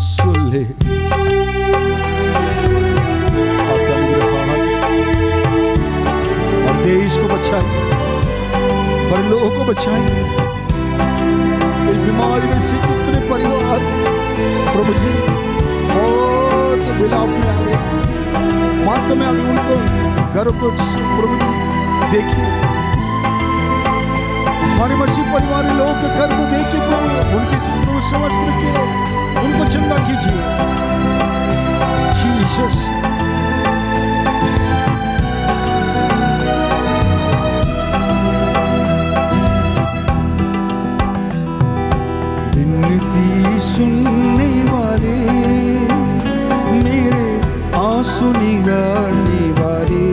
सुन ले। आपका अनुग्रह और देश को बचाए, पर लोगों को बचाए। इस बीमारी में से कितने परिवार प्रभु जी बहुत विलाप में आ गए, मातम में आ गए। उनको घरों को प्रभु जी देखिए, हमारे मसीह परिवार लोगों के घर को देखिए प्रभु, उनकी समझ के उनको चंगा कीजिए जीसस। विनती सुनने वाले, मेरे आंसू निगारने वाले,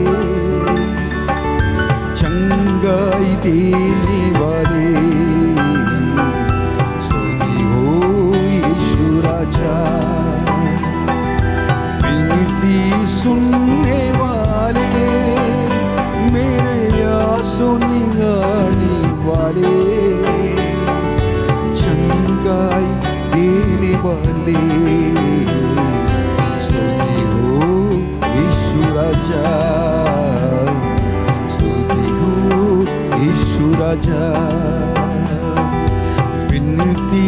चंगाई देने वाले, स्तुति हो यीशु राजा। विनती सुनने वाले, मेरे आंसू निगारने वाले, चंगाई देने वाले, स्तुति हो यीशु राजा, स्तुति हो यीशु राजा। विनती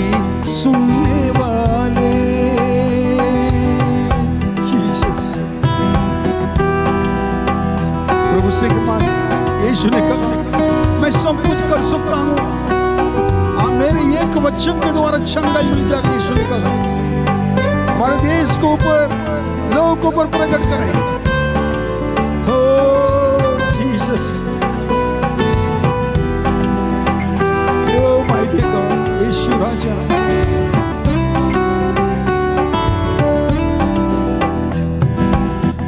सुनने वाले जीसस। प्रभु से कहा, यीशु ने कहा मैं सब कुछ कर सकता हूँ, मेरे एक वचन के द्वारा चंगाई मिल जाएगी। यीशु ने कहा हमारे देश को ऊपर, लोगों को ऊपर प्रकट करें। हो जीसस, ओ माइटी गॉड, यीशु राजा।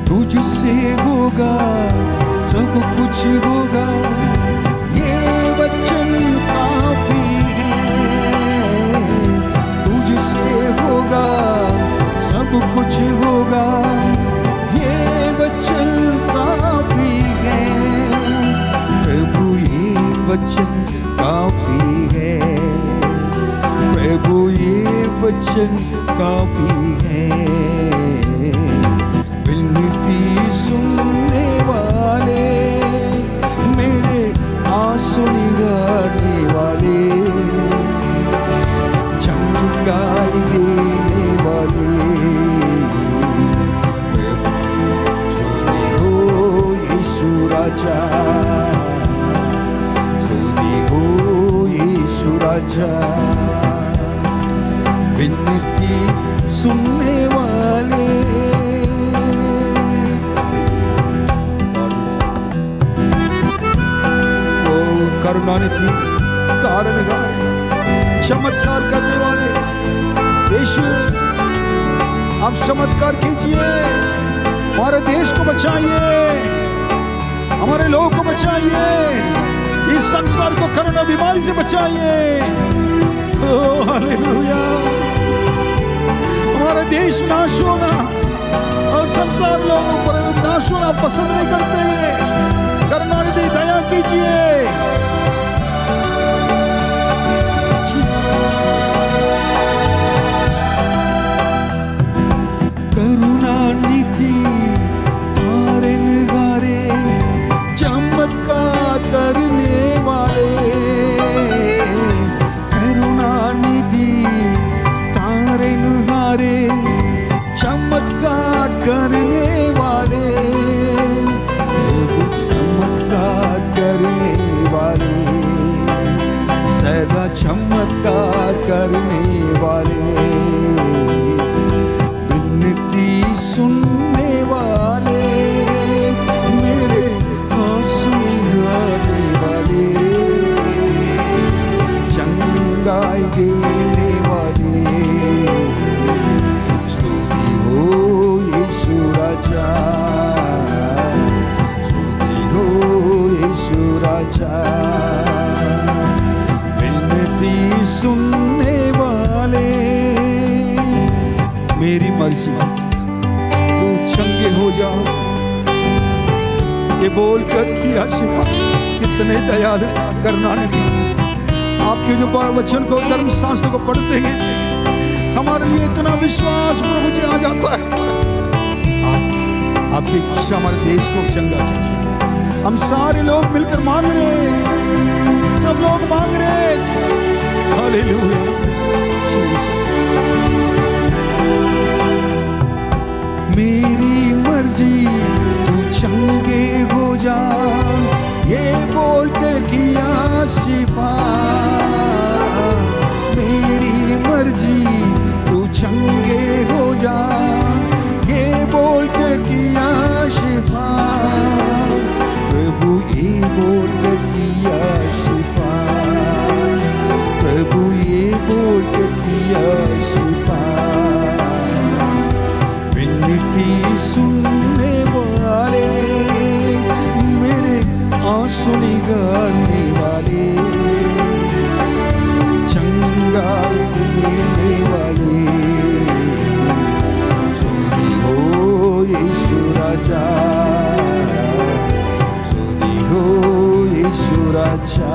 तुझसे होगा सब कुछ होगा, ये वचन काफी है। तुझसे होगा सब कुछ होगा, ये वचन काफी है। प्रभु ये वचन काफी है, प्रभु ये वचन काफी है। विनती सुनने वाले, मेरे आंसू निगारने वाले, चंगाई देने वाले, स्तुति हो यीशु राजा, स्तुति हो यीशु राजा। विनती सुनने वाले, वो करुणानिधि, तारणहार, चमत्कार करने वाले यीशु, आप चमत्कार कीजिए। हमारे देश को बचाइए, हमारे लोगों को बचाइए, इस संसार को कोरोना बीमारी से बचाइए। Oh hallelujah. हमारा देश नाश होना और संसार लोगों पर नाश होना पसंद नहीं करते। करुणानिधि दया कीजिए। करुणानिधि तारणहारे, चमत्कार करने वाले, करुणानिधि तारणहारे, चमत्कार करने वाले, चमत्कार करने वाले, सदा चमत्कार करने वाले। विनती सुनने वाले, मेरे आंसू निगारने वाले, चंगाई देने वाले, स्तुति हो यीशु राजा, स्तुति हो यीशु राजा। विनती सुनने वाले, मेरी मर्जी तू चंगे हो जाओ, ये बोलकर किया शिफा। कितने दयालु करुणानिधि, आपके जो वचन को, धर्मशास्त्र को पढ़ते हैं, हमारे लिए इतना विश्वास प्रभु जी आ जाता है। आपकी इच्छा हमारे देश को चंगा कीजिए। हम सारे लोग मिलकर मांग रहे हैं, सब लोग मांग रहे हैं। Hallelujah Jesus. मेरी मर्जी तू चंगे हो जा, ये बोल कर किया शिफा। मेरी मर्जी तू चंगे हो जा, ये बोल कर किया शिफा। प्रभु ये बोल कर किया शिफा, प्रभु ये बोल कर किया शिफा। विनती सुनने वाले, मेरे आंसू निगारने वाले, चंगाई देने वाले, सुधी हो यीशु राजा, सुधी हो यीशु राजा।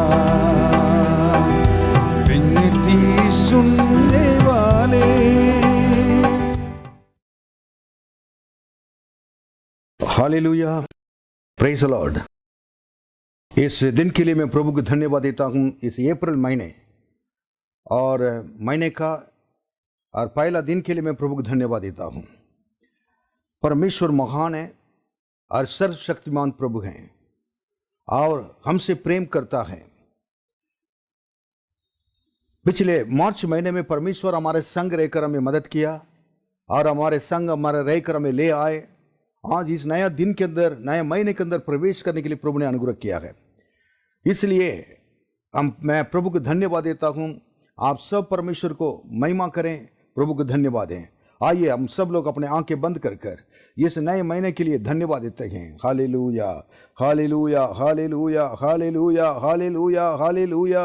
विनती सुनने वाले। Hallelujah, praise the Lord. इस दिन के लिए मैं प्रभु को धन्यवाद देता हूँ। इस अप्रैल महीने और महीने का और पहला दिन के लिए मैं प्रभु को धन्यवाद देता हूँ। परमेश्वर महान है और सर्वशक्तिमान प्रभु हैं और हमसे प्रेम करता है। पिछले मार्च महीने में परमेश्वर हमारे संग रहकर हमें मदद किया और हमारे संग हमारे रहकर हमें ले आए। आज इस नया दिन के अंदर, नए महीने के अंदर प्रवेश करने के लिए प्रभु ने अनुग्रह किया है। इसलिए मैं प्रभु को धन्यवाद देता हूँ। आप सब परमेश्वर को महिमा करें, प्रभु को धन्यवाद दें। आइए हम सब लोग अपने आंखें बंद कर इस नए महीने के लिए धन्यवाद देते हैं। Hallelujah hallelujah hallelujah hallelujah hallelujah hallelujah.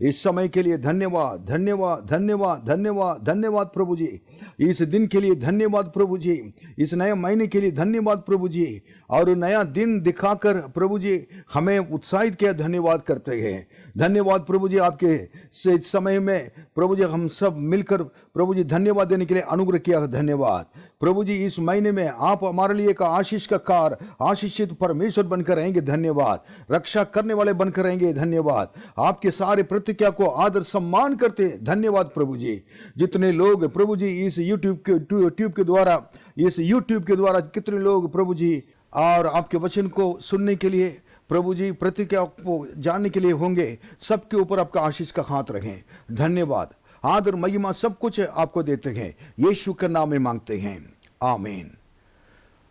इस समय के लिए धन्यवाद धन्यवाद धन्यवाद धन्यवाद धन्यवाद प्रभु जी। इस दिन के लिए धन्यवाद प्रभु जी। इस नए महीने के लिए धन्यवाद प्रभु जी। और नया दिन दिखाकर प्रभु जी हमें उत्साहित किया, धन्यवाद करते हैं। धन्यवाद प्रभु जी। आपके से समय में प्रभु जी हम सब मिलकर प्रभु जी धन्यवाद देने के लिए अनुग्रह किया, धन्यवाद प्रभु जी। इस महीने में आप हमारे लिए एक आशीष का कार, आशीषित परमेश्वर बनकर रहेंगे, धन्यवाद। रक्षा करने वाले बनकर रहेंगे, धन्यवाद। आपके सारे प्रतिज्ञा को आदर सम्मान करते, धन्यवाद प्रभु जी। जितने लोग प्रभु जी इस यूट्यूब के द्वारा कितने लोग प्रभु जी और आपके वचन को सुनने के लिए प्रभु जी प्रतिज्ञा को जानने के लिए होंगे, सबके ऊपर आपका आशीष का हाथ रखें। धन्यवाद, आदर, महिमा सब कुछ आपको देते हैं, यीशु के नाम में मांगते हैं, आमीन।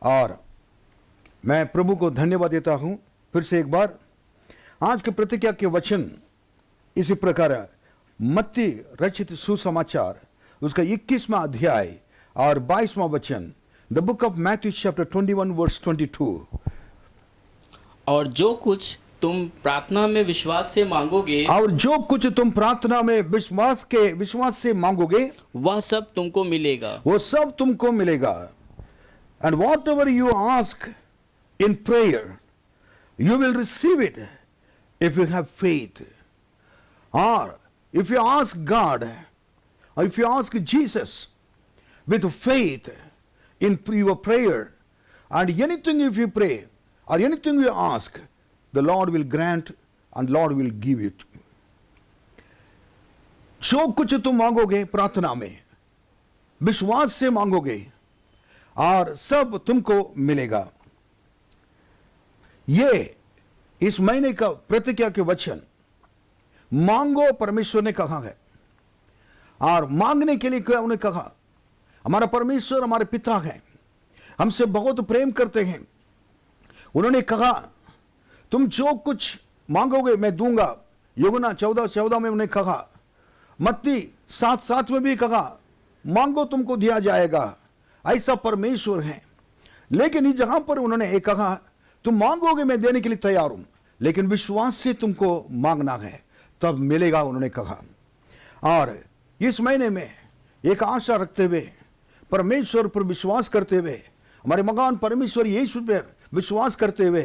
और मैं प्रभु को धन्यवाद देता हूं फिर से एक बार। आज के प्रतिज्ञा के वचन इसी प्रकार है। मत्ती रचित सुसमाचार उसका 21वां अध्याय और 22वां वचन, the book of Matthew chapter 21 verse 22। और जो कुछ तुम प्रार्थना में विश्वास से मांगोगे, और जो कुछ तुम प्रार्थना में विश्वास से मांगोगे, वह सब तुमको मिलेगा, वो सब तुमको मिलेगा। And whatever you ask in prayer you will receive it if you have faith. और if you ask God, or if you ask Jesus with faith in your prayer, and anything if you pray or anything you ask, the Lord will grant and Lord will give it. जो कुछ तुम मांगोगे प्रार्थना में विश्वास से मांगोगे और सब तुमको मिलेगा। ये इस महीने का प्रतिज्ञा के वचन, मांगो परमेश्वर ने कहा है। और मांगने के लिए क्या उन्हें कहा? हमारा परमेश्वर हमारे पिता हैं, हमसे बहुत प्रेम करते हैं। उन्होंने कहा तुम जो कुछ मांगोगे मैं दूंगा। यूहन्ना 14:14 में उन्हें कहा, मत्ती 7:7 में भी कहा मांगो तुमको दिया जाएगा। ऐसा परमेश्वर है। लेकिन इस जहां पर उन्होंने एक कहा तुम मांगोगे मैं देने के लिए तैयार हूं, लेकिन विश्वास से तुमको मांगना है तब मिलेगा, उन्होंने कहा। और इस महीने में एक आशा रखते हुए, परमेश्वर पर विश्वास करते हुए, हमारे महान परमेश्वर यीशु पर विश्वास करते हुए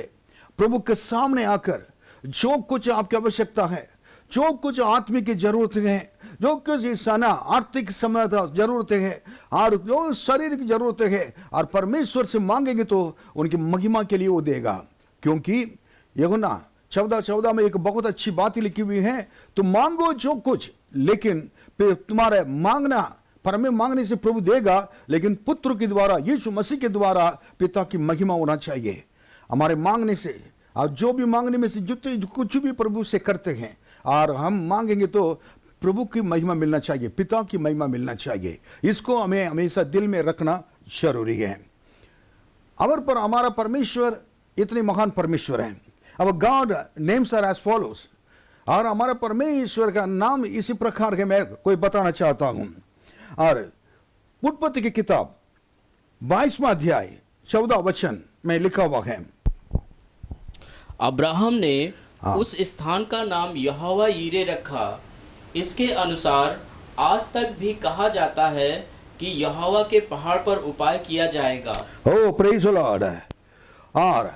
प्रभु के सामने आकर जो कुछ आपकी आवश्यकता है, जो कुछ आत्मिक की जरूरत है, जो कुछ इंसान आर्थिक समय जरूरतें हैं और जो शरीर की जरूरतें हैं और परमेश्वर से मांगेंगे तो उनकी महिमा के लिए वो देगा। क्योंकि यूहन्ना 14:14 में एक बहुत अच्छी बात लिखी हुई है, तुम मांगो जो कुछ, लेकिन फिर तुम्हारे मांगना परमे मांगने से प्रभु देगा, लेकिन पुत्र के द्वारा यीशु मसीह के द्वारा पिता की महिमा होना चाहिए। हमारे मांगने से और जो भी मांगने में से जितने कुछ भी प्रभु से करते हैं और हम मांगेंगे तो प्रभु की महिमा मिलना चाहिए, पिता की महिमा मिलना चाहिए। इसको हमें हमेशा दिल में रखना जरूरी है। पर हमारा परमेश्वर इतने महान परमेश्वर है। अब god names are as follows, और हमारा परमेश्वर का नाम इसी प्रकार के मैं कोई बताना चाहता हूं। और उत्पत्ति की किताब 22वां अध्याय 14 वचन में लिखा हुआ है, अब्राहम ने उस स्थान का नाम यहोवा यीरे रखा। इसके अनुसार आज तक भी कहा जाता है कि यहोवा के पहाड़ पर उपाय किया जाएगा। ओ प्रेज द लॉर्ड। और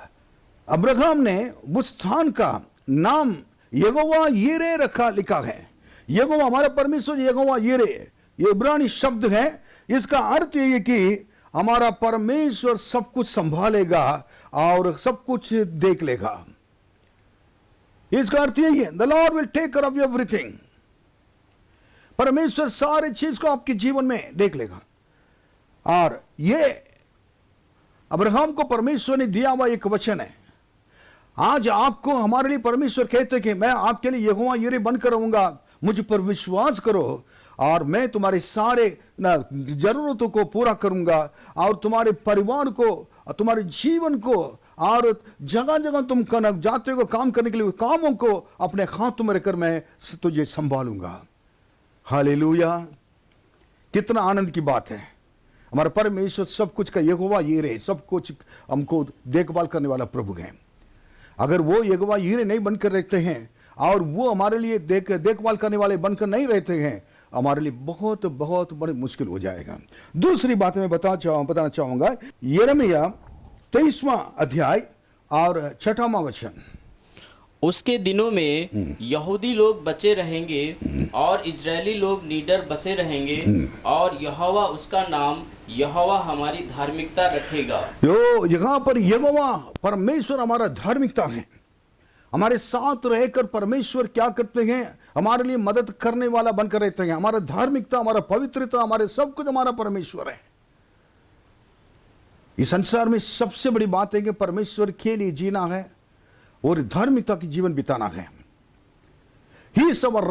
अब्राहम ने उस स्थान का नाम यहोवा यीरे रखा, लिखा है। यहोवा हमारा परमेश्वर यहोवा यीरे, ये इब्रानी शब्द है। इसका अर्थ ये है कि हमारा परमेश्वर सब कुछ संभालेगा और सब कुछ देख लेगा। इसका अर्थ यही है, the lord will take care of everything. परमेश्वर सारी चीज को आपके जीवन में देख लेगा। और ये अब्राहम को परमेश्वर ने दिया हुआ एक वचन है। आज आपको हमारे लिए परमेश्वर कहते कि मैं आपके लिए यहोवा यीरे बनकर रहूंगा, मुझ पर विश्वास करो और मैं तुम्हारे सारे जरूरतों को पूरा करूंगा और तुम्हारे परिवार को, तुम्हारे जीवन को, और जगह जगह तुम जाते हो काम करने के लिए कामों को अपने हाथों में रखकर मैं तुझे संभालूंगा। हालेलुया। कितना आनंद की बात है। हमारा परमेश्वर सब कुछ का यहोवा यीरे, सब कुछ हमको देखभाल करने वाला प्रभु है। अगर वो यहोवा यीरे नहीं बनकर रहते हैं और वो हमारे लिए देखभाल करने वाले बनकर नहीं रहते हैं, हमारे लिए बहुत बहुत बड़ी मुश्किल हो जाएगा। दूसरी बात मैं बताना चाहूंगा, यिर्मयाह 23वां अध्याय और 6वां वचन। उसके दिनों में यहूदी लोग बचे रहेंगे और इजरायली लोग नीडर बसे रहेंगे, और यहोवा उसका नाम यहोवा हमारी धार्मिकता रखेगा। यो यहाँ पर यहोवा परमेश्वर हमारा धार्मिकता है। हमारे साथ रहकर परमेश्वर क्या करते हैं, हमारे लिए मदद करने वाला बनकर रहते हैं। हमारा धार्मिकता, हमारा पवित्रता, हमारे सब कुछ हमारा परमेश्वर है। इस संसार में सबसे बड़ी बात है कि परमेश्वर के लिए जीना है और धार्मिकता की जीवन बिताना है। He is our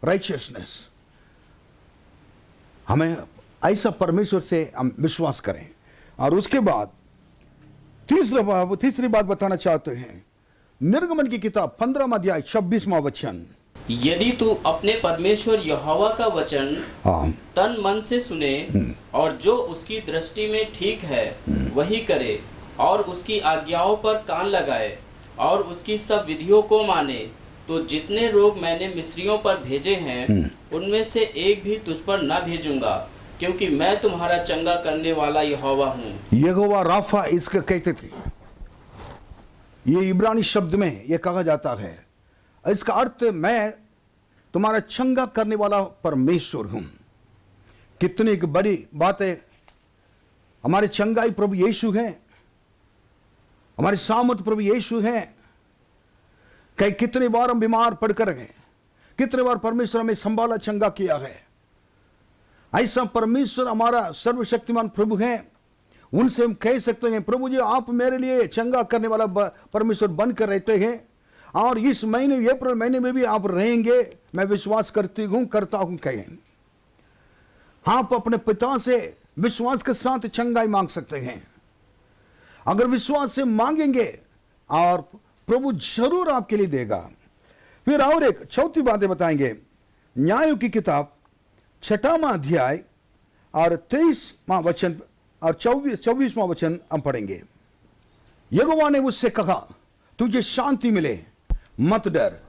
righteousness. हमें ऐसा परमेश्वर से हम विश्वास करें। और उसके बाद तीसरी बात बताना चाहते हैं, निर्गमन की किताब 15वां अध्याय 26वां वचन। यदि तू अपने परमेश्वर यहोवा का वचन तन मन से सुने और जो उसकी दृष्टि में ठीक है वही करे, और उसकी आज्ञाओं पर कान लगाए और उसकी सब विधियों को माने, तो जितने रोग मैंने मिस्रियों पर भेजे हैं उनमें से एक भी तुझ पर न भेजूंगा, क्योंकि मैं तुम्हारा चंगा करने वाला यहोवा हूँ। यहोवा राफा इसका कहते थे। ये इब्रानी शब्द में यह कहा जाता है। इसका अर्थ मैं तुम्हारा चंगा करने वाला परमेश्वर हूं। कितनी एक बड़ी बात है। हमारे चंगाई प्रभु यीशु है, हमारे सामर्थ प्रभु यीशु है। कई कितने बार हम बीमार पड़कर गए, कितने बार परमेश्वर हमें संभाला, चंगा किया है। ऐसा परमेश्वर हमारा सर्वशक्तिमान प्रभु है। उनसे हम कह सकते हैं, प्रभु जी आप मेरे लिए चंगा करने वाला परमेश्वर बनकर रहते हैं, और इस महीने अप्रैल महीने में भी आप रहेंगे, मैं विश्वास करता हूं। कहें आप अपने पिता से विश्वास के साथ चंगाई मांग सकते हैं। अगर विश्वास से मांगेंगे और प्रभु जरूर आपके लिए देगा। फिर और एक चौथी बातें बताएंगे। न्यायों की किताब 6वां अध्याय और 23वां वचन और 24वां वचन हम पढ़ेंगे। यहोवा ने उससे कहा, तुझे शांति मिले, मत डर,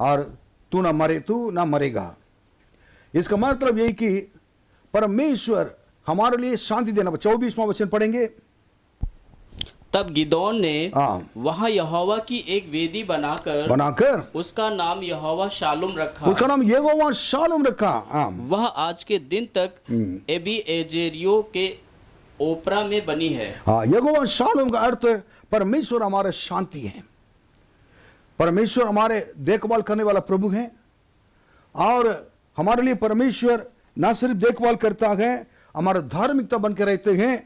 और तू ना मरेगा। इसका मतलब यही कि परमेश्वर हमारे लिए शांति देना। 24वां वचन पढ़ेंगे। तब गिदोन ने हाँ। वहाँ यहोवा की एक वेदी बनाकर उसका नाम यहोवा शालूम रखा। नाम यहोवा शालूम रखा। हाँ। वह आज के दिन तक एबी एजेरियो के ओपरा में बनी है। हाँ, यहोवा शालूम का अर्थ है परमेश्वर हमारे शांति है, परमेश्वर हमारे देखभाल करने वाला प्रभु है। और हमारे लिए परमेश्वर न सिर्फ देखभाल करता है, हमारा धार्मिकता बनकर रहते हैं,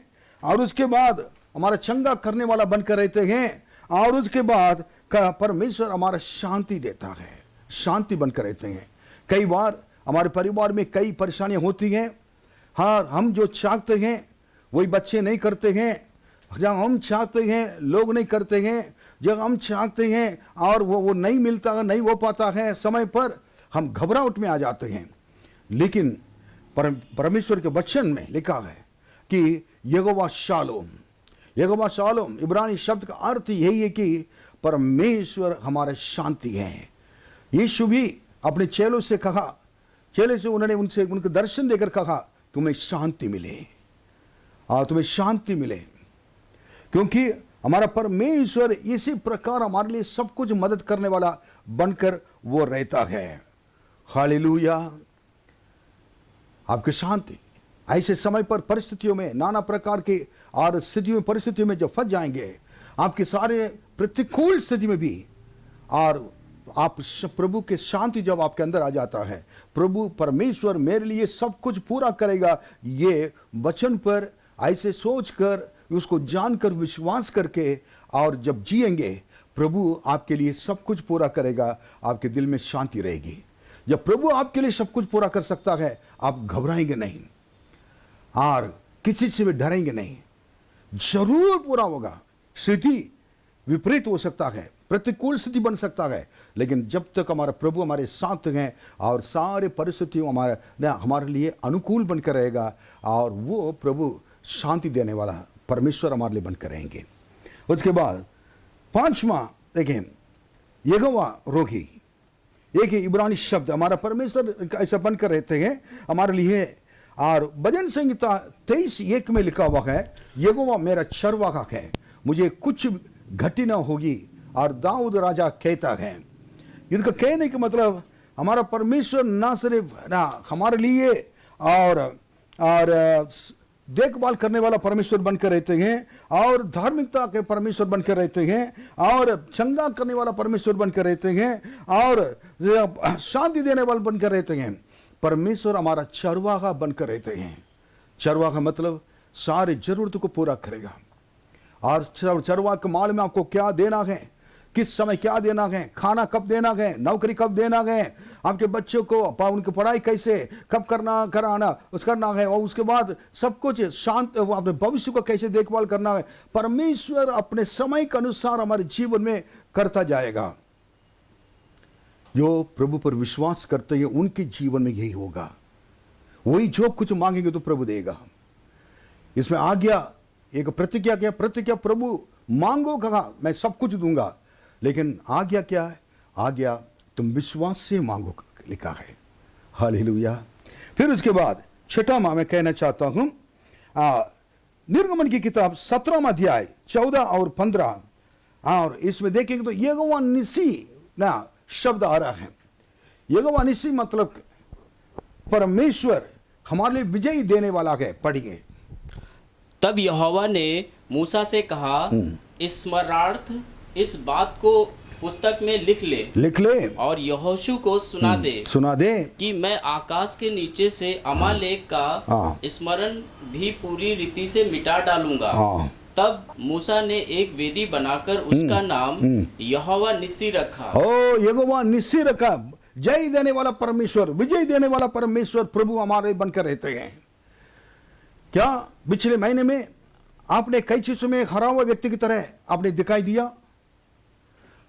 और उसके बाद हमारा चंगा करने वाला बनकर रहते हैं, और उसके बाद परमेश्वर हमारा शांति देता है, शांति बनकर रहते हैं। कई बार हमारे परिवार में कई परेशानियां होती हैं। हाँ, हम जो चाहते हैं वही बच्चे नहीं करते हैं, जब हम चाहते हैं लोग नहीं करते हैं, जब हम चाहते हैं और वो नहीं मिलता, नहीं हो पाता है समय पर, हम घबराहट में आ जाते हैं। लेकिन परमेश्वर के वचन में लिखा है कि यहोवा शालोम, यहोवा शालोम इब्रानी शब्द का अर्थ यही है कि परमेश्वर हमारे शांति है। यीशु भी अपने चेलों से कहा, चेले से उन्होंने उनके दर्शन देकर कहा तुम्हें शांति मिले, और तुम्हें शांति मिले, क्योंकि हमारा परमेश्वर इसी प्रकार हमारे लिए सब कुछ मदद करने वाला बनकर वो रहता है। हालेलुया। आपकी शांति ऐसे समय पर परिस्थितियों में, नाना प्रकार के और स्थितियों परिस्थितियों में जब फंस जाएंगे, आपके सारे प्रतिकूल स्थिति में भी, और आप प्रभु के शांति जब आपके अंदर आ जाता है, प्रभु परमेश्वर मेरे लिए सब कुछ पूरा करेगा, ये वचन पर ऐसे सोचकर, उसको जानकर, विश्वास करके, और जब जिएंगे, प्रभु आपके लिए सब कुछ पूरा करेगा, आपके दिल में शांति रहेगी। जब प्रभु आपके लिए सब कुछ पूरा कर सकता है, आप घबराएंगे नहीं और किसी से भी डरेंगे नहीं, जरूर पूरा होगा। स्थिति विपरीत हो सकता है, प्रतिकूल स्थिति बन सकता है, लेकिन जब तक हमारा प्रभु हमारे साथ हैं और सारे परिस्थितियों हमारे लिए अनुकूल बनकर रहेगा, और वो प्रभु शांति देने वाला परमेश्वर हमारे लिए बनकर रहेंगे। उसके बाद पांचवा देखें, यहोवा रोगी, एक इब्रानी शब्द, हमारा परमेश्वर ऐसा बनकर रहते हैं हमारे लिए। और भजन संहिता 23:1 में लिखा हुआ है, यहोवा मेरा चरवाहा है, मुझे कुछ घटी न होगी। और दाऊद राजा कहता है, इनका कहने का मतलब हमारा परमेश्वर ना सिर्फ ना हमारे लिए और देखभाल करने वाला परमेश्वर बनकर रहते हैं, और धार्मिकता के परमेश्वर बनकर रहते हैं, और चंगा करने वाला परमेश्वर बनकर रहते हैं, और शांति देने वाला बनकर रहते हैं। परमेश्वर हमारा चरवाहा बनकर रहते हैं। चरवाहा मतलब सारे जरूरतों को पूरा करेगा। और चरवाहा के माल में आपको क्या देना है, किस समय क्या देना है, खाना कब देना है, नौकरी कब देना है, आपके बच्चों को उनकी पढ़ाई कैसे कब कराना उस करना है, और उसके बाद सब कुछ शांत, अपने भविष्य को कैसे देखभाल करना है, परमेश्वर अपने समय के अनुसार हमारे जीवन में करता जाएगा। जो प्रभु पर विश्वास करते हैं उनके जीवन में यही होगा, वही जो कुछ मांगेंगे तो प्रभु देगा। इसमें आज्ञा, एक प्रतिज्ञा क्या, प्रतिज्ञा प्रभु मांगो, कहा मैं सब कुछ दूंगा, लेकिन आज्ञा क्या है, आज्ञा तुम विश्वास से मांगो लिखा है। हालेलुया। फिर उसके बाद छठा मैं कहना चाहता हूं, निर्गमन की किताब 17वां अध्याय 14 और 15, और इसमें देखेंगे तो यहोवा निसी ना शब्द आ रहा है। यहोवा निसी मतलब परमेश्वर हमारे लिए विजयी देने वाला है। पढ़िए। तब यहोवा ने मूसा से कहा, स्मरणार्थ इस बात को पुस्तक में लिख ले और यहोशू को सुना दे कि मैं आकाश के नीचे से अमालेक का स्मरण भी पूरी रीति से मिटा डालूंगा। तब मूसा ने एक वेदी बनाकर उसका नाम यहोवा निस्सी रखा। यहोवा निस्सी रखा, जय देने वाला परमेश्वर, विजय देने वाला परमेश्वर प्रभु हमारे बनकर रहते हैं। क्या पिछले महीने में आपने कई चीजों में हरा हुआ व्यक्ति की तरह आपने दिखाई दिया?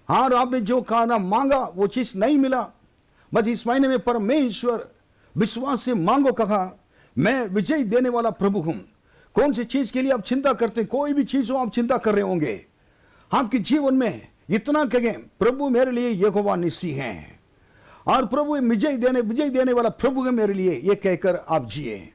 हाँ, और आपने जो खाना मांगा वो चीज नहीं मिला। बस इस महीने में परमेश्वर विश्वास से मांगो, कहा मैं विजय देने वाला प्रभु हूं। कौन सी चीज के लिए आप चिंता करते हैं? कोई भी चीज हो आप चिंता कर रहे होंगे, आपके जीवन में इतना कहें प्रभु मेरे लिए यहोवा निस्सी है, और प्रभु विजय देने वाला प्रभु है मेरे लिए, ये कहकर आप जिए।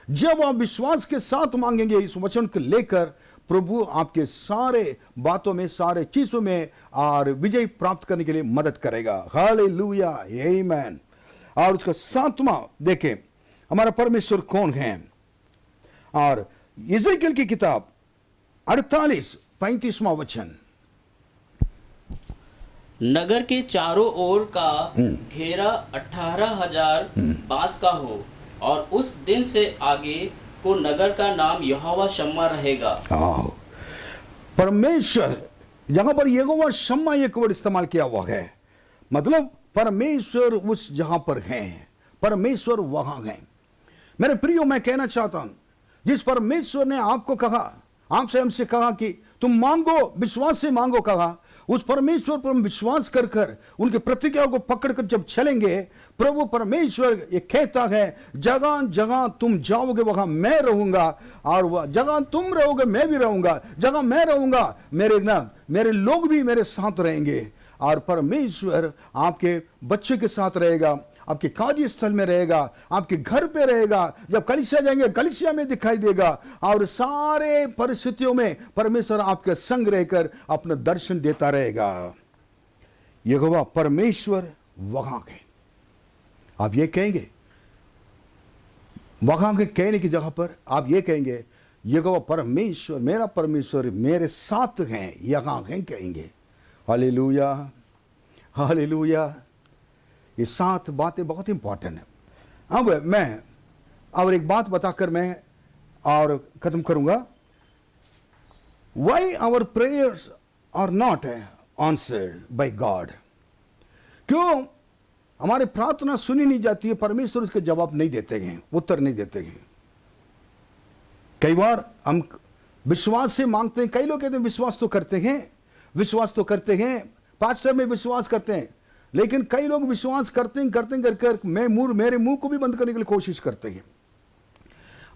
जब आप विश्वास के साथ मांगेंगे इस वचन को लेकर, प्रभु आपके सारे बातों में, सारे चीजों में और विजय प्राप्त करने के लिए मदद करेगा। हालेलुया, आमीन। और उसका 7वां देखें, हमारा परमेश्वर कौन है। और यिर्मयाह की किताब 48-35वां वचन, नगर के चारों ओर का घेरा 18,000 बाँस का हो, और उस दिन से आगे को नगर का नाम यहोवा शम्मा रहेगा। परमेश्वर, यहां पर यहोवा शम्मा एक वर्ड इस्तेमाल किया हुआ है, मतलब परमेश्वर उस जहां पर है, परमेश्वर वहां है। मेरे प्रियो, मैं कहना चाहता हूं, जिस परमेश्वर ने आपको कहा, आपसे हमसे कहा कि तुम मांगो, विश्वास से मांगो कहा, उस परमेश्वर पर हम विश्वास कर कर उनके प्रतिज्ञाओं को पकड़कर जब चलेंगे, प्रभु परमेश्वर ये कहता है, जगह जगह तुम जाओगे वहां मैं रहूंगा, और वह जगह तुम रहोगे मैं भी रहूंगा, जगह मैं रहूंगा मेरे लोग भी मेरे साथ रहेंगे। और परमेश्वर आपके बच्चे के साथ रहेगा, आपके कार्यस्थल में रहेगा, आपके घर पे रहेगा, जब कलीसिया जाएंगे कलीसिया में दिखाई देगा, और सारे परिस्थितियों में परमेश्वर आपके संग रहकर अपना दर्शन देता रहेगा। यहोवा परमेश्वर वहां है। आप ये कहेंगे, वहां के कहने की जगह पर आप ये कहेंगे, यहोवा परमेश्वर, मेरा परमेश्वर मेरे साथ हैं, यहां हैं कहेंगे। Hallelujah, hallelujah. ये 7 बातें बहुत इंपॉर्टेंट है। अब मैं और एक बात बताकर मैं और खत्म करूंगा। Why our prayers are not answered by god, क्यों हमारी प्रार्थना सुनी नहीं जाती है, परमेश्वर उसके जवाब नहीं देते हैं, उत्तर नहीं देते हैं। कई बार हम विश्वास से मांगते हैं, कई लोग कहते हैं विश्वास तो करते हैं, विश्वास तो करते हैं, पास्टर में विश्वास करते हैं, लेकिन कई लोग विश्वास करते हैं कर मेरे मुंह को भी बंद करने के लिए कोशिश करते हैं।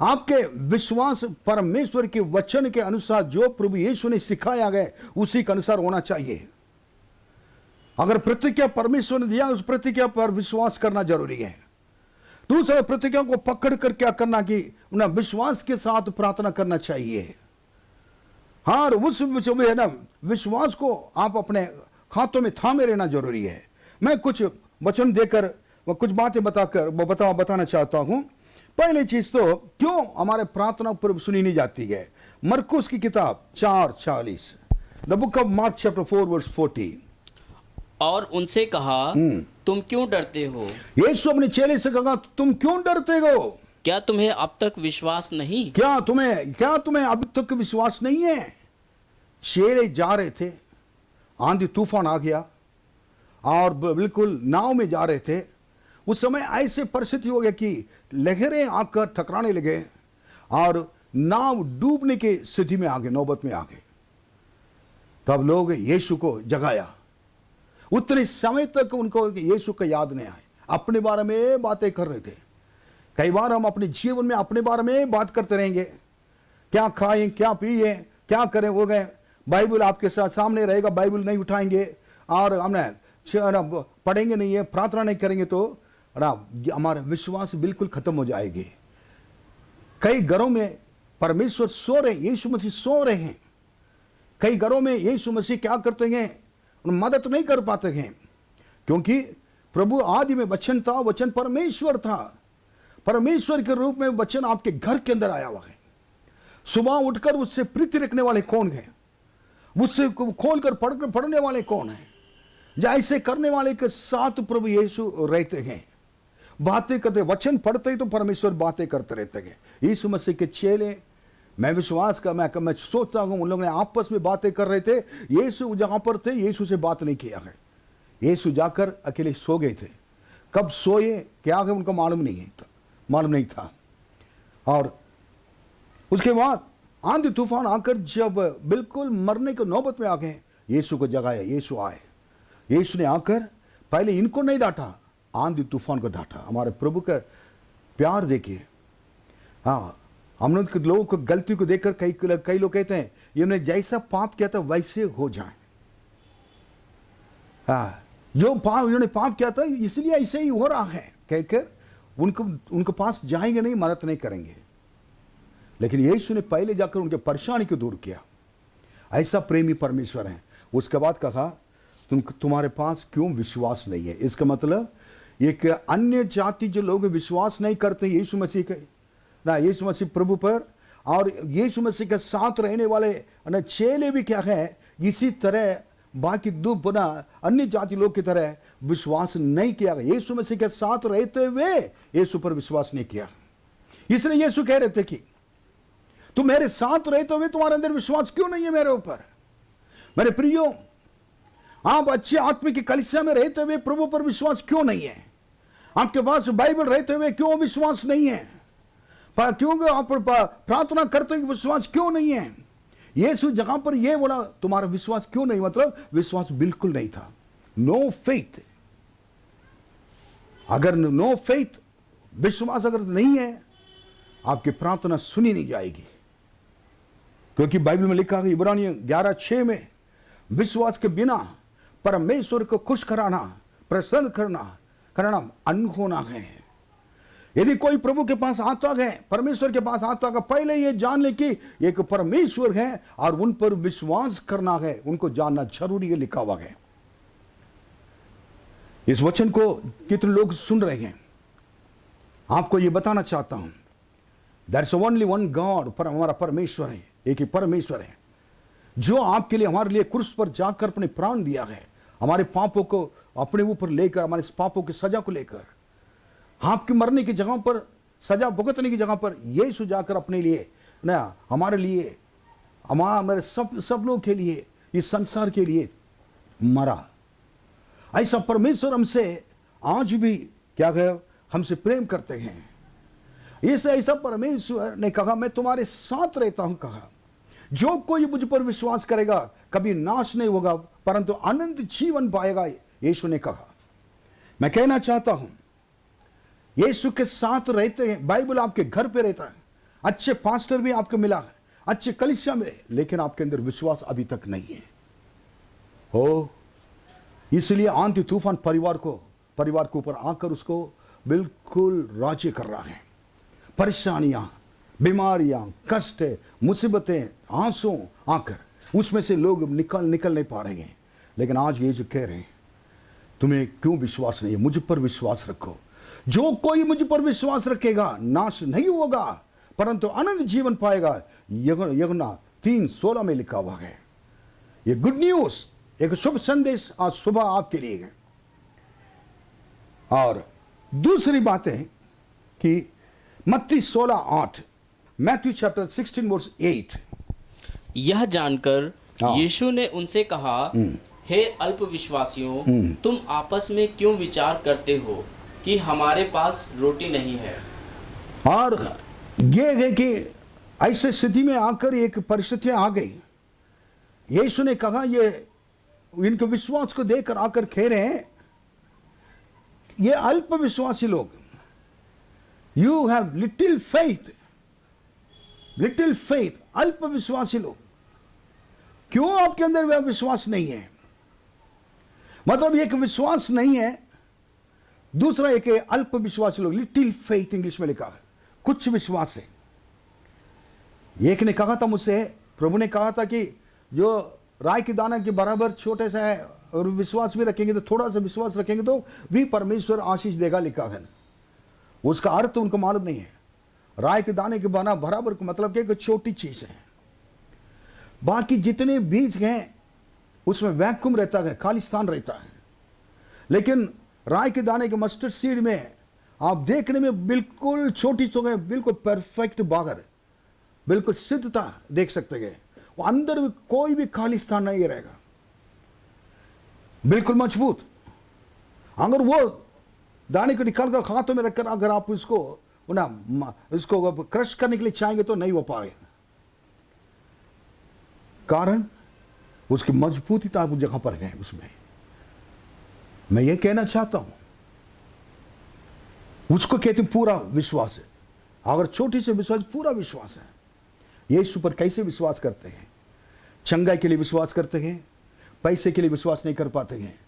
आपके विश्वास परमेश्वर के वचन के अनुसार, जो प्रभु यीशु ने सिखाया गया उसी के अनुसार होना चाहिए। अगर प्रतिज्ञा परमेश्वर ने दिया, उस प्रतिज्ञा पर विश्वास करना जरूरी है। दूसरा, प्रतिज्ञा को पकड़ कर क्या करना कि उन्हें विश्वास के साथ प्रार्थना करना चाहिए। हाँ, उस है ना, विश्वास को आप अपने हाथों में थामे रहना जरूरी है। मैं कुछ वचन देकर कुछ बातें बताना चाहता हूं। पहली चीज तो, क्यों हमारे प्रार्थना पर सुनी नहीं जाती है। मरकुस की किताब 4:40, the book of mark chapter 4:40। और उनसे कहा, तुम क्यों डरते हो? यीशु अपने चेले से कहा, तुम क्यों डरते हो? क्या तुम्हें अब तक विश्वास नहीं? क्या तुम्हें अब तक विश्वास नहीं है? चेले जा रहे थे, आंधी तूफान आ गया और बिल्कुल नाव में जा रहे थे। उस समय ऐसे परिस्थिति हो गया कि लहरें आकर टकराने लगे और नाव डूबने की स्थिति में आ गए, नौबत में आ गए। तब लोग यीशु को जगाया। उतने समय तक उनको यीशु का याद नहीं आया, अपने बारे में बातें कर रहे थे। कई बार हम अपने जीवन में अपने बारे में बात करते रहेंगे, क्या खाएं, क्या पिए, क्या करें, हो गए। बाइबल आपके साथ सामने रहेगा, बाइबल नहीं उठाएंगे और हमने पढ़ेंगे नहीं है, प्रार्थना नहीं करेंगे तो हमारा विश्वास बिल्कुल खत्म हो जाएगी। कई घरों में परमेश्वर सो रहे, यीशु मसीह सो रहे हैं। कई घरों में यीशु मसीह क्या करते हैं, मदद नहीं कर पाते हैं, क्योंकि प्रभु आदि में वचन था, वचन परमेश्वर था, परमेश्वर के रूप में वचन आपके घर के अंदर आया हुआ है। सुबह उठकर उससे प्रीति रखने वाले कौन है, उससे खोलकर पढ़ने वाले कौन है? जैसे करने वाले के साथ प्रभु यीशु रहते हैं, बातें करते, वचन पढ़ते ही तो परमेश्वर बातें करते रहते हैं। यीशु मसीह के चेले, मैं सोचता हूं उन लोगों ने आपस में बातें कर रहे थे। यीशु जहां पर थे, यीशु से बात नहीं किया है। यीशु जाकर अकेले सो गए थे। कब सोए क्या है उनको मालूम नहीं था। और उसके बाद आंधी तूफान आकर जब बिल्कुल मरने के नौबत में आ गए, यीशु को जगाया, यीशु आए। यीशु ने आकर पहले इनको नहीं डांटा, आंधी तूफान को डांटा। हमारे प्रभु का प्यार देखिए। हाँ, हम लोगों को गलती को देखकर कई लोग कहते हैं इन्होंने जैसा पाप किया था वैसे हो जाए। हाँ, जो इन्होंने पाप किया था इसलिए ऐसे ही हो रहा है कहकर उनको पास जाएंगे नहीं, मदद नहीं करेंगे। लेकिन यीशु ने पहले जाकर उनके परेशानी को दूर किया। ऐसा प्रेमी परमेश्वर है। उसके बाद कहा तुम्हारे पास क्यों विश्वास नहीं है। इसका मतलब एक अन्य जाति जो लोग विश्वास नहीं करते यीशु मसीह के ना, यीशु मसीह प्रभु पर, और यीशु मसीह के साथ रहने वाले ना चेले भी क्या है, इसी तरह बाकी दो पुनः अन्य जाति लोग की तरह विश्वास नहीं किया। यीशु मसीह के साथ रहते हुए यीशु पर विश्वास नहीं किया। इसलिए यीशु कह रहे थे कि तुम मेरे साथ रहते हुए तुम्हारे अंदर विश्वास क्यों नहीं है मेरे ऊपर। मेरे प्रियो, आप अच्छे आत्मा की कलीसिया में रहते हुए प्रभु पर विश्वास क्यों नहीं है। आपके पास बाइबल रहते हुए क्यों विश्वास नहीं है। क्यों आप प्रार्थना करते हुए विश्वास क्यों नहीं है। यीशु जहां पर यह बोला तुम्हारा विश्वास क्यों नहीं, मतलब विश्वास बिल्कुल नहीं था। No faith. अगर नो फेथ, विश्वास अगर नहीं है, आपकी प्रार्थना सुनी नहीं जाएगी। क्योंकि बाइबल में लिखा है इब्रानियों 11:6 में, विश्वास के बिना परमेश्वर को खुश कराना, प्रसन्न करना अनहोना है। यदि कोई प्रभु के पास आता है, परमेश्वर के पास आता है, पहले ये जान ले कि एक परमेश्वर है और उन पर विश्वास करना है, उनको जानना जरूरी है, लिखा हुआ है। इस वचन को कितने लोग सुन रहे हैं, आपको ये बताना चाहता हूं। There's only one God, पर हमारा परमेश्वर है, एक ही परमेश्वर है जो आपके लिए, हमारे लिए क्रूस पर जाकर अपने प्राण दिया है, हमारे पापों को अपने ऊपर लेकर, हमारे पापों की सजा को लेकर, आपके मरने की जगह पर, सजा भुगतने की जगह पर यीशु जाकर अपने लिए ना, हमारे लिए, हमारे सब लोग के लिए, इस संसार के लिए मरा। ऐसा परमेश्वर हमसे आज भी क्या है, हमसे प्रेम करते हैं। इस ऐसा परमेश्वर ने कहा मैं तुम्हारे साथ रहता हूं, कहा जो कोई मुझ पर विश्वास करेगा कभी नाश नहीं होगा परंतु अनंत जीवन पाएगा, यीशु ने कहा। मैं कहना चाहता हूं यीशु के साथ रहते हैं, बाइबल आपके घर पे रहता है, अच्छे पास्टर भी आपको मिला है, अच्छे कलीसिया में, लेकिन आपके अंदर विश्वास अभी तक नहीं है। हो इसलिए आंधी तूफान परिवार के ऊपर आकर उसको बिल्कुल राज्य कर रहा है। परेशानियां, बीमारियां, कष्ट, मुसीबतें, आंसू आकर उसमें से लोग निकल नहीं पा रहे हैं। लेकिन आज ये जो कह रहे हैं तुम्हें क्यों विश्वास नहीं है, मुझ पर विश्वास रखो। जो कोई मुझ पर विश्वास रखेगा नाश नहीं होगा परंतु अनंत जीवन पाएगा। यूहन्ना 3:16 में लिखा हुआ है। ये गुड न्यूज, एक शुभ संदेश आज सुबह आपके लिए है। और दूसरी बात है कि मत्ती 16:8, मैथ्यू चैप्टर 16:8, यह जानकर यीशु ने उनसे कहा, हे अल्पविश्वासियों, तुम आपस में क्यों विचार करते हो कि हमारे पास रोटी नहीं है। और ये है कि ऐसे स्थिति में आकर एक परिस्थितियां आ गई। यीशु ने कहा, ये इनके विश्वास को देखकर आकर कह रहे हैं, ये अल्पविश्वासी लोग, यू हैव लिटिल फेथ, अल्पविश्वासी लोग, क्यों आपके अंदर वह विश्वास नहीं है। मतलब एक विश्वास नहीं है, दूसरा एक अल्पविश्वासी लोग, लिटिल फेथ इंग्लिश में लिखा है, कुछ विश्वास है। एक ने कहा था मुझसे, प्रभु ने कहा था कि जो राई के दाना के बराबर छोटे से है और विश्वास भी रखेंगे तो, थोड़ा सा विश्वास रखेंगे तो भी परमेश्वर आशीष देगा, लिखा है। उसका अर्थ उनको मालूम नहीं है। राय के दाने के बराबर का मतलब क्या, छोटी चीज है। बाकी जितने बीज हैं उसमें वैक्यूम रहता है, खालिस्तान रहता है। लेकिन राय के दाने के मस्टर्ड सीड में आप देखने में बिल्कुल छोटी तो है, बिल्कुल परफेक्ट, बाहर बिल्कुल सिद्धता देख सकते हैं, वो अंदर में कोई भी खालिस्तान नहीं रहेगा, बिल्कुल मजबूत। अगर वो दाने को निकालकर हाथों में रखकर अगर आप इसको क्रश करने के लिए चाहेंगे तो नहीं हो पाएगा। कारण उसकी मजबूती उस जगह पर है। उसमें मैं ये कहना चाहता हूं, उसको कहते हैं पूरा विश्वास है। अगर छोटी से विश्वास, पूरा विश्वास है। यीशु पर कैसे विश्वास करते हैं? चंगाई के लिए विश्वास करते हैं, पैसे के लिए विश्वास नहीं कर पाते हैं,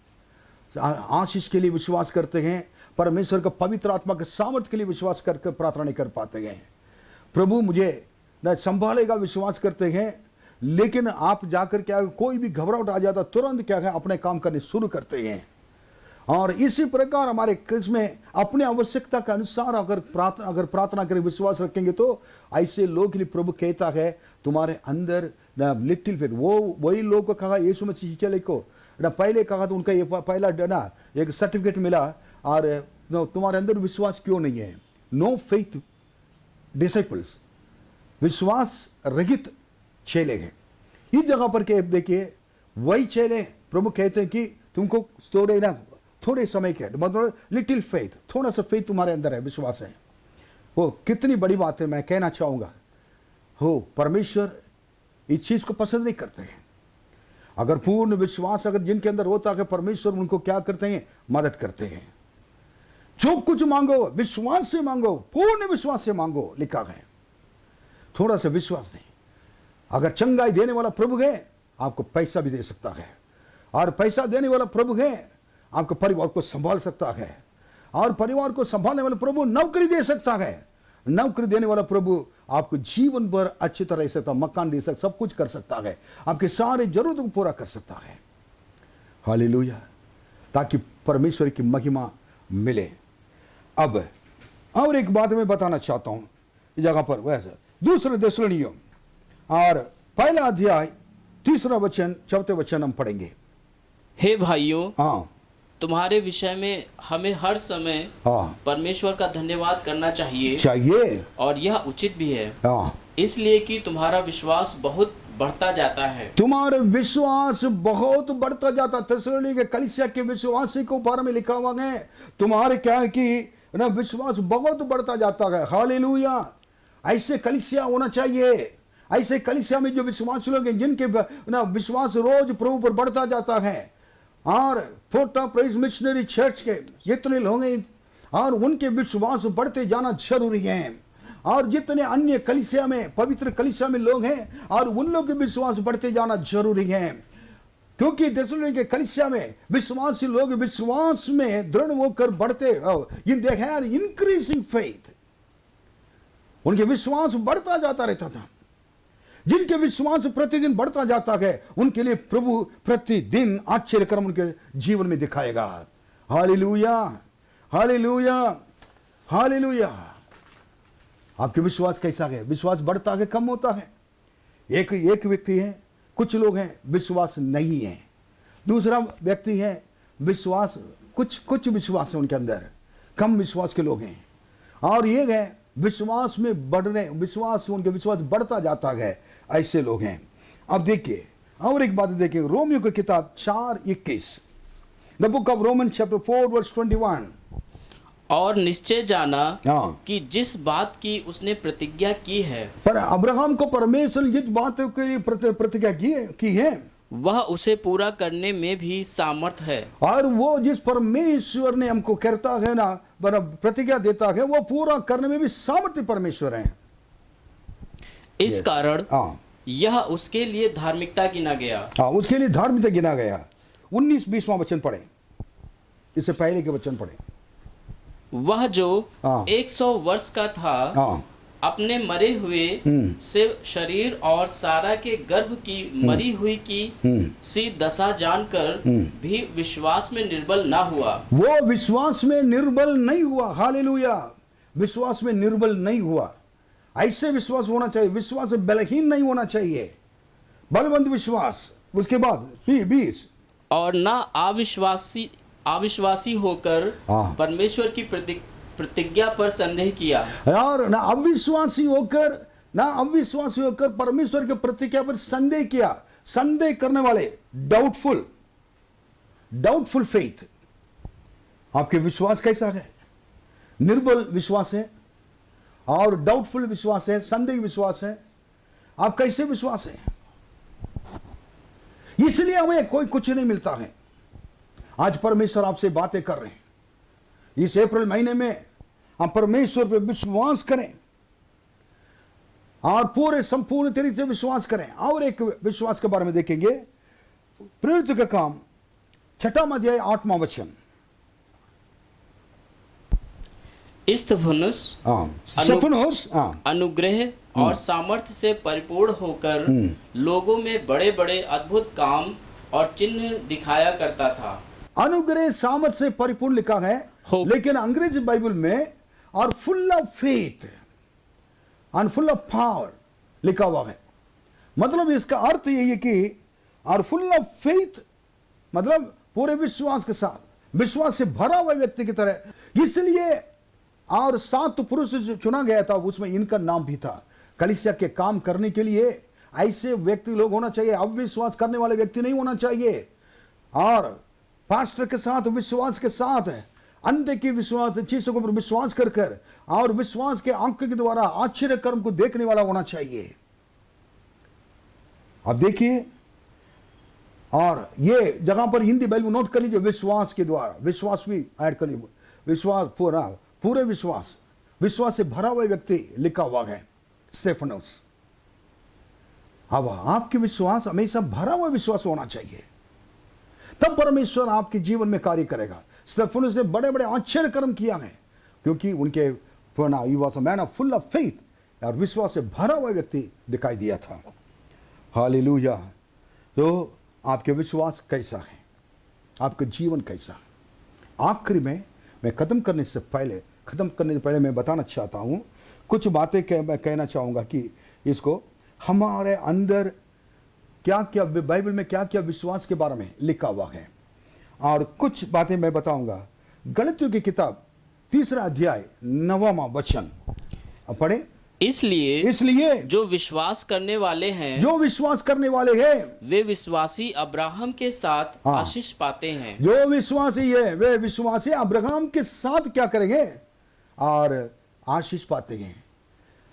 आशीष के लिए विश्वास करते हैं, परमेश्वर का पवित्र आत्मा के सामर्थ्य के लिए विश्वास करके प्रार्थना नहीं कर पाते हैं। प्रभु मुझे न संभालेगा, विश्वास करते हैं। लेकिन आप जाकर क्या कोई भी घबराहट आ जाता तुरंत क्या है अपने काम करने शुरू करते हैं। और इसी प्रकार हमारे किस्में अपने आवश्यकता के अनुसार अगर प्रार्थना करें, विश्वास रखेंगे तो ऐसे लोग के लिए प्रभु कहता है तुम्हारे अंदर लिटिल फेथ। वो वही लोग को कहा यीशु मसीह चले को ना पहले कहा तो उनका ये पहला ना एक सर्टिफिकेट मिला, और तुम्हारे अंदर विश्वास क्यों नहीं है? नो फेथ डिसाइपल्स, विश्वास रहित चेले हैं। इस जगह पर के देखिए वही चेले प्रभु कहते हैं कि तुमको थोड़े समय के मतलब लिटिल फेथ, थोड़ा सा फेथ तुम्हारे अंदर है, विश्वास है। वो कितनी बड़ी बात है, मैं कहना चाहूंगा हो परमेश्वर इस चीज को पसंद नहीं करते हैं। अगर पूर्ण विश्वास अगर जिनके अंदर होता है परमेश्वर उनको क्या करते हैं? मदद करते हैं। जो कुछ मांगो विश्वास से मांगो, पूर्ण विश्वास से मांगो लिखा है। थोड़ा सा विश्वास नहीं। अगर चंगाई देने वाला प्रभु है आपको पैसा भी दे सकता है, और पैसा देने वाला प्रभु है आपको परिवार को संभाल सकता है, और परिवार को संभालने वाला प्रभु नौकरी दे सकता है। नौकरी देने वाला प्रभु आपको जीवन भर अच्छी तरह से मकान दे सकता, सब कुछ कर सकता है, आपके सारे जरूरतों को पूरा कर सकता है। हालेलुया, ताकि परमेश्वर की महिमा मिले। अब और एक बात मैं बताना चाहता हूं इस जगह पर, वैसे दूसरे थिस्सलुनीकियों और पहला अध्याय 3 वचन 4 वचन हम पढ़ेंगे। हे भाइयों, हाँ, तुम्हारे विषय में हमें हर समय हाँ परमेश्वर का धन्यवाद करना चाहिए, और यह उचित भी है। हाँ, इसलिए कि तुम्हारा विश्वास बहुत बढ़ता जाता है। तुम्हारा विश्वास बहुत बढ़ता जाता। थिस्सलुनीके के कलीसिया के विश्वासी को बारे में लिखा हुआ है, तुम्हारे क्या है कि ना विश्वास बहुत बढ़ता जाता है। हालेलुया, ऐसे कलीसिया होना चाहिए। ऐसे कलीसिया में जो विश्वासी लोग हैं जिनके ना विश्वास रोज प्रभु पर बढ़ता जाता है, और फोर्टा प्रेज मिशनरी चर्च के जितने लोग हैं और उनके विश्वास बढ़ते जाना जरूरी है। और जितने अन्य कलीसिया में पवित्र कलीसिया में लोग हैं और उन लोग के विश्वास बढ़ते जाना जरूरी है, क्योंकि थिस्सलुनीके के कलीसिया में विश्वासी लोग विश्वास में दृढ़ होकर बढ़ते, इन दे हैव इंक्रीजिंग फेथ, उनके विश्वास बढ़ता जाता रहता था। जिनके विश्वास प्रतिदिन बढ़ता जाता है उनके लिए प्रभु प्रतिदिन आश्चर्य कर्म उनके जीवन में दिखाएगा। Hallelujah, hallelujah, hallelujah. आपके विश्वास कैसा है? विश्वास बढ़ता है, कम होता है? एक व्यक्ति है, कुछ लोग हैं विश्वास नहीं है। दूसरा व्यक्ति है विश्वास कुछ विश्वास है उनके अंदर, कम विश्वास के लोग हैं। और ये है विश्वास में बढ़ने, उनके विश्वास बढ़ता जाता है, ऐसे लोग हैं। अब देखिए और एक बात देखिए, रोमियो की किताब 4:21, the book of Roman chapter 4 verse 21। और निश्चय जाना हाँ, कि जिस बात की उसने प्रतिज्ञा की है, पर अब्राहम को परमेश्वर जिस बात के लिए प्रतिज्ञा की है वह उसे पूरा करने में भी सामर्थ है। और वो जिस परमेश्वर ने हमको कहता है ना, प्रतिज्ञा देता है, वो पूरा करने में भी सामर्थ्य परमेश्वर है। इस कारण यह उसके लिए धार्मिकता गिना गया। हाँ, उसके लिए धार्मिकता गिना गया। 19-20वां वचन पढ़े, इससे पहले के वचन पढ़े। वह जो 100 वर्ष का था अपने मरे हुए से शरीर और सारा के गर्भ की मरी हुई की सी दशा जानकर भी विश्वास में निर्बल ना हुआ। वो विश्वास में निर्बल नहीं हुआ। हालेलुया, विश्वास में निर्बल नहीं हुआ। ऐसे विश्वास होना चाहिए, विश्वास बलहीन नहीं होना चाहिए, बलवंत विश्वास। उसके बाद 20 और ना अविश्वासी होकर परमेश्वर की प्रतिज्ञा पर संदेह किया। और ना अविश्वासी होकर परमेश्वर के प्रतिज्ञा पर संदेह किया। संदेह करने वाले डाउटफुल फेथ। आपके विश्वास कैसा है? निर्बल विश्वास है और डाउटफुल विश्वास है, संदेह विश्वास है। आप कैसे विश्वास है? इसलिए हमें कोई कुछ नहीं मिलता है। आज परमेश्वर आपसे बातें कर रहे हैं। इस अप्रैल महीने में हम परमेश्वर पे विश्वास करें और पूरे संपूर्ण तरीके से विश्वास करें। और एक विश्वास के बारे में देखेंगे, प्रेरित का काम 6वां अध्याय 8वां वचन। स्तिफनुस स्तिफनुस अनुग्रह और सामर्थ्य से परिपूर्ण होकर लोगों में बड़े बड़े अद्भुत काम और चिन्ह दिखाया करता था। अनुग्रह सामर्थ्य से परिपूर्ण लिखा है, लेकिन अंग्रेजी बाइबल में और full of faith and full of power लिखा हुआ है। मतलब इसका अर्थ यही है कि और फुल ऑफ फेथ मतलब पूरे विश्वास के साथ, विश्वास से भरा हुआ व्यक्ति की तरह। इसलिए और 7 पुरुष जो चुना गया था उसमें इनका नाम भी था। कलीसिया के काम करने के लिए ऐसे व्यक्ति लोग होना चाहिए, अविश्वास करने वाले व्यक्ति नहीं होना चाहिए। और पास्टर के साथ विश्वास के साथ अंधे की विश्वास चीजों पर विश्वास कर कर और विश्वास के अंक के द्वारा आश्चर्य कर्म को देखने वाला होना चाहिए। अब देखिए, और ये जगह पर हिंदी बाइबल नोट कर लीजिए, विश्वास के द्वारा, विश्वास भी ऐड कर लीजिए, विश्वास पूरे विश्वास से भरा हुआ व्यक्ति लिखा हुआ है स्तिफनुस। अब आपके विश्वास हमेशा भरा हुआ विश्वास होना चाहिए, तब परमेश्वर आपके जीवन में कार्य करेगा। स्तिफनुस ने बड़े बड़े आश्चर्य कर्म किया है क्योंकि उनके man of full of faith और विश्वास से भरा हुआ व्यक्ति दिखाई दिया था। हालेलुया। तो आपके विश्वास कैसा है, आपका जीवन कैसा है? आखिरी में मैं खत्म करने से पहले मैं बताना चाहता हूं कुछ बातें। मैं कहना चाहूंगा कि इसको हमारे अंदर क्या क्या बाइबल में क्या क्या विश्वास के बारे में लिखा हुआ है, और कुछ बातें मैं बताऊंगा। गलतियों की किताब 3 अध्याय 9वां वचन पढ़े। इसलिए जो विश्वास करने वाले हैं वे विश्वासी अब्राहम के साथ आशीष पाते हैं। जो विश्वासी है वे विश्वासी अब्राहम के साथ क्या करेंगे? और आशीष पाते हैं।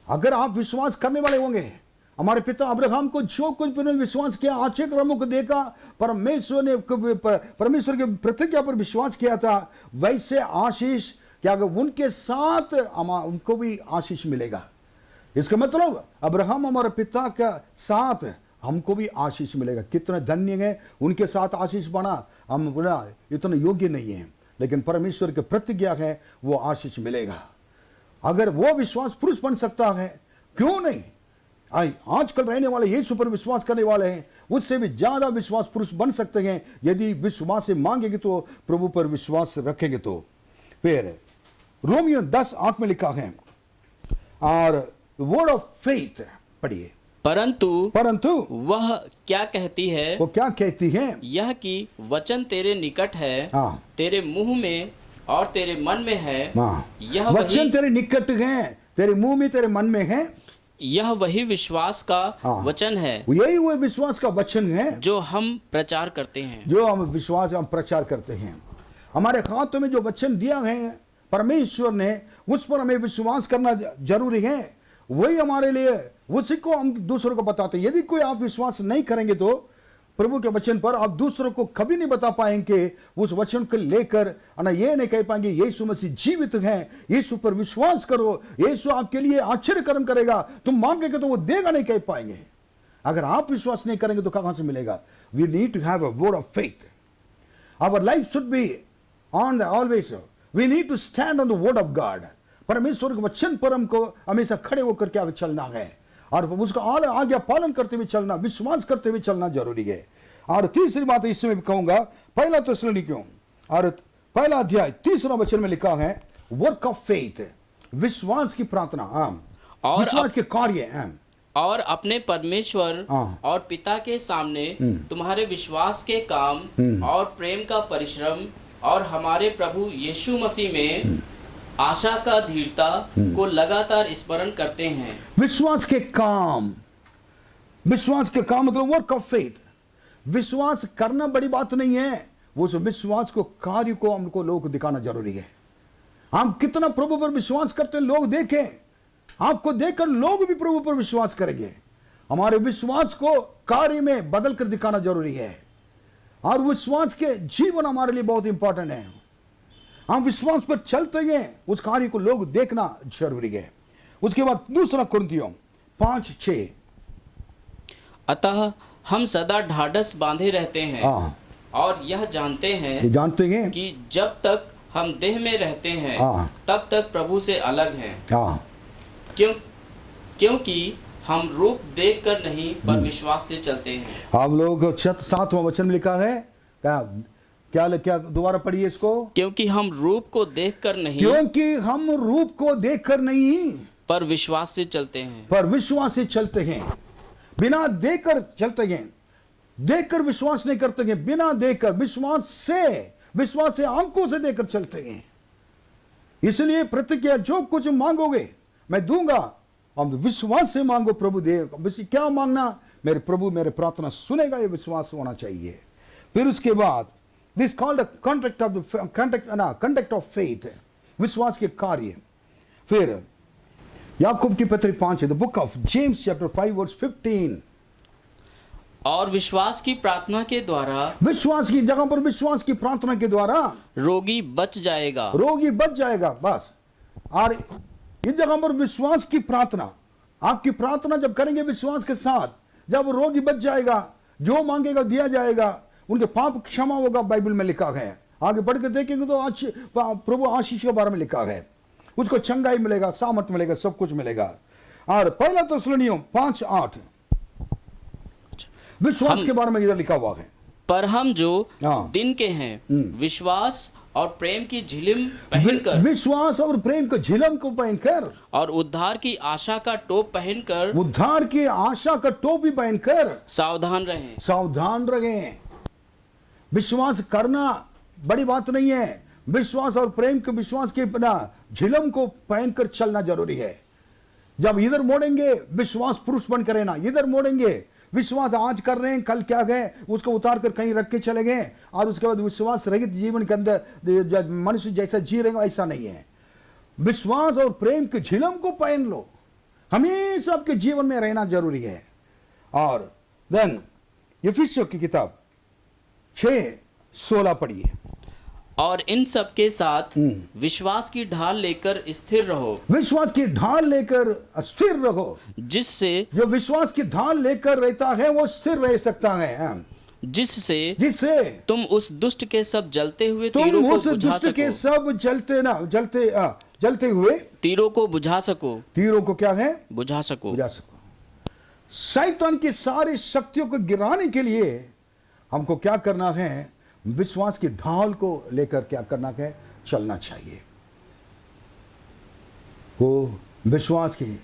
अगर आप विश्वास करने वाले होंगे, हमारे पिता अब्राहम को जो कुछ भी विश्वास किया, आश्चर्य कर्मों को देखा, परमेश्वर की प्रतिज्ञा पर विश्वास किया था, वैसे आशीष क्या उनके साथ उनको भी आशीष मिलेगा। इसका मतलब अब्राहम हमारे पिता का साथ हमको भी आशीष मिलेगा। कितने धन्य है, उनके साथ आशीष बना। हम इतने योग्य नहीं है, लेकिन परमेश्वर की प्रतिज्ञा है, वो आशीष मिलेगा। अगर वो विश्वास पुरुष बन सकता है, क्यों नहीं आजकल रहने वाले यीशु पर विश्वास करने वाले हैं, उससे भी ज्यादा विश्वास पुरुष बन सकते हैं यदि विश्वास से मांगेंगे तो, प्रभु पर विश्वास रखेंगे तो। फिर रोमियो 10:8 में लिखा है, और वर्ड ऑफ फेथ पढ़िए। परंतु वह क्या कहती है? वो क्या कहती है? यह कि वचन तेरे निकट है, तेरे मुंह में और तेरे मन में है। यह वचन तेरे निकट है, तेरे मुंह में, तेरे मन में है। यह वही विश्वास का वचन है, यही वो विश्वास का वचन है जो हम प्रचार करते हैं। हम प्रचार करते हैं। हमारे हाथों में जो वचन दिया है परमेश्वर ने, उस पर हमें विश्वास करना जरूरी है। वही हमारे लिए, उसी को हम दूसरों को बताते हैं। यदि कोई आप विश्वास नहीं करेंगे तो प्रभु के वचन पर, आप दूसरों को कभी नहीं बता पाएंगे उस वचन को लेकर, ना ये नहीं कह पाएंगे यीशु मसीह जीवित है, यीशु पर विश्वास करो, यीशु आपके लिए आश्चर्य कर्म करेगा, तुम मांगेंगे तो वो देगा, नहीं कह पाएंगे। अगर आप विश्वास नहीं करेंगे तो कहां से मिलेगा? We need to have a word of faith. Our life should be on the always, we need to stand on the word of God. परमेश्वर के वचन पर हमको हमेशा खड़े होकर के आगे चलना है, और उसका आज्ञा पालन करते हुए चलना, विश्वास करते हुए चलना जरूरी है। और तीसरी बात इसमें भी कहूंगा, पहला थिस्सलुनीकियों और 1 अध्याय 3 वचन में लिखा है, वर्क ऑफ फेथ, विश्वास की प्रार्थना, और विश्वास के कार्य, और अपने परमेश्वर और पिता के सामने तुम्हारे विश्वास के काम और प्रेम का परिश्रम और हमारे प्रभु यीशु मसीह में आशा का धीरता को लगातार स्मरण करते हैं। विश्वास के काम मतलब वर्क ऑफ फेथ। विश्वास करना बड़ी बात नहीं है, वो विश्वास को, कार्य को हमको लोगों को दिखाना जरूरी है। हम कितना प्रभु पर विश्वास करते हैं, लोग देखें, आपको देखकर लोग भी प्रभु पर विश्वास करेंगे। हमारे विश्वास को कार्य में बदल कर दिखाना जरूरी है, और विश्वास के जीवन हमारे लिए बहुत इंपॉर्टेंट है। हम विश्वास पर चलते हैं, उस कार्य को लोग देखना जरूरी है। उसके बाद 2 कुरिन्थियों 5:6, अतः हम सदा ढाढ़स बांधे रहते हैं और यह जानते हैं कि जब तक हम देह में रहते हैं हाँ। तब तक प्रभु से अलग हैं, हाँ, क्योंकि हम रूप देखकर नहीं पर विश्वास से चलते हैं। आप लोग 7वां वचन में लिखा है, क्या दोबारा पढ़िए इसको। क्योंकि हम रूप को देखकर नहीं क्योंकि हम रूप को देखकर नहीं पर विश्वास से चलते हैं। पर विश्वास से चलते हैं। बिना देखकर चलते हैं, देखकर विश्वास नहीं करते हैं, बिना देखकर विश्वास से आंखों से देखकर चलते हैं। इसलिए प्रतिज्ञा जो कुछ मांगोगे मैं दूंगा, हम विश्वास से मांगो, प्रभु देगा। क्या मांगना? मेरे प्रभु मेरे प्रार्थना सुनेगा, ये विश्वास होना चाहिए। फिर उसके बाद this called conduct of faith, विश्वास के कार्य। फिर याकूब की पत्री 5, the book of James chapter 5 verse 15। और विश्वास की प्रार्थना के द्वारा, विश्वास की जगह पर विश्वास की प्रार्थना के द्वारा रोगी बच जाएगा। रोगी बच जाएगा, बस। और इस जगह पर विश्वास की प्रार्थना, आपकी प्रार्थना जब करेंगे विश्वास के साथ, जब रोगी बच जाएगा, जो मांगेगा दिया जाएगा, उनके पाप क्षमा होगा, बाइबल में लिखा है। आगे बढ़ के देखेंगे तो प्रभु आशीष के बारे में लिखा है। उसको चंगाई मिलेगा, सामर्थ मिलेगा, सब कुछ मिलेगा। और पहला थिस्सलुनीयों 5:8 विश्वास के बारे में इधर लिखा हुआ है। पर हम जो हाँ। दिन के हैं विश्वास और प्रेम की झिलम पहनकर, विश्वास और प्रेम को झिलम को पहनकर, और उद्धार की आशा का टोप पहनकर, उद्धार की आशा का टोपी पहनकर सावधान रहें। सावधान रहें। विश्वास करना बड़ी बात नहीं है। विश्वास और प्रेम के विश्वास के बिना झिलम को पहनकर चलना जरूरी है। जब इधर मोड़ेंगे विश्वास पुरुष बनकर रहना, इधर मोड़ेंगे विश्वास आज कर रहे हैं, कल क्या गए उसको उतार कर कहीं रख के चले गए, और उसके बाद विश्वास रहित जीवन के अंदर मनुष्य जैसा जी रहे, ऐसा नहीं है। विश्वास और प्रेम के झिलम को पहन लो, हमेशा आपके जीवन में रहना जरूरी है। और देन इफिसियों की किताब 6:16 पढ़िए। और इन सब के साथ विश्वास की ढाल लेकर स्थिर रहो। विश्वास की ढाल लेकर स्थिर रहो। जिससे जो विश्वास की ढाल लेकर रहता है वो स्थिर रह सकता है। जिससे तुम उस दुष्ट के सब जलते हुए तुम तीरों को उस बुझा दुष्ट के सको। सब जलते हुए तीरों को बुझा सको। तीरों को क्या है? बुझा सको। बुझा सको। शैतान की सारी शक्तियों को गिराने के लिए हमको क्या करना है? विश्वास की ढाल को लेकर क्या करना है? चलना चाहिए। वो विश्वास की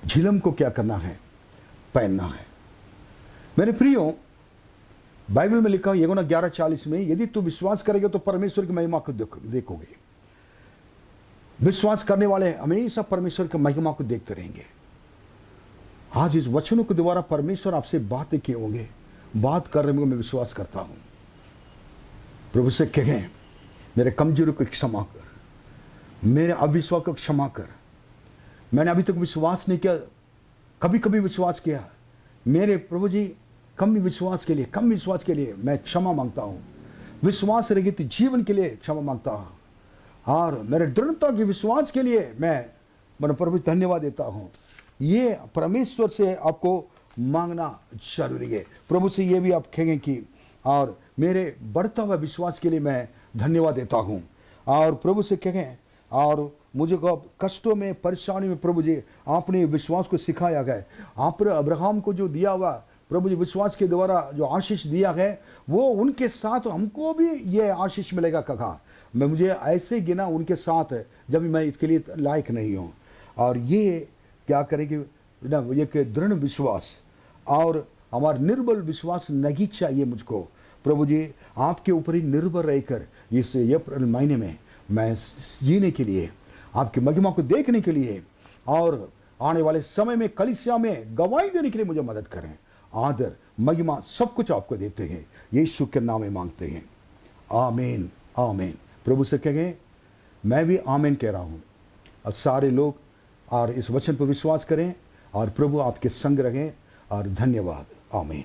झिलम को क्या करना है? पहनना है। मेरे प्रियो, बाइबल में लिखा यूहन्ना 11:40 में, यदि तू विश्वास करेगा तो परमेश्वर की महिमा को देखोगे। विश्वास करने वाले हमेशा परमेश्वर की महिमा को देखते रहेंगे। आज इस वचनों के द्वारा परमेश्वर आपसे बातें किए होंगे, बात कर रहे होंगे। मैं विश्वास करता हूं। प्रभु से कहें, मेरे कमजोरी को क्षमा कर, मेरे अविश्वास को क्षमा कर। मैंने अभी तक विश्वास नहीं किया, कभी कभी विश्वास किया। मेरे प्रभु जी कम विश्वास के लिए मैं क्षमा मांगता हूँ। विश्वास रहित जीवन के लिए क्षमा मांगता हूँ, और मेरे दृढ़ता के विश्वास के लिए मैं प्रभु धन्यवाद देता हूँ। ये परमेश्वर से आपको मांगना जरूरी है। प्रभु से ये भी आप कहेंगे कि और मेरे बढ़ता हुआ विश्वास के लिए मैं धन्यवाद देता हूँ। और प्रभु से कहें, और मुझे कष्टों में, परेशानी में प्रभु जी आपने विश्वास को सिखाया गया। आप अब्राहम को जो दिया हुआ प्रभु जी विश्वास के द्वारा जो आशीष दिया है, वो उनके साथ हमको भी ये आशीष मिलेगा। कहा मैं मुझे ऐसे गिना उनके साथ जब मैं इसके लिए लायक नहीं हूँ। और ये क्या करेगी ना, ये दृढ़ विश्वास और हमारा निर्बल विश्वास नहीं चाहिए मुझको। प्रभु जी आपके ऊपर ही निर्भर रहकर इस अप्रैल महीने में मैं जीने के लिए, आपकी महिमा को देखने के लिए, और आने वाले समय में कलीसिया में गवाही देने के लिए मुझे मदद करें। आदर महिमा सब कुछ आपको देते हैं, यीशु के नाम में मांगते हैं। आमीन आमीन। प्रभु से कहें, मैं भी आमीन कह रहा हूँ। अब सारे लोग और इस वचन पर विश्वास करें, और प्रभु आपके संग रहें। और धन्यवाद। आमीन।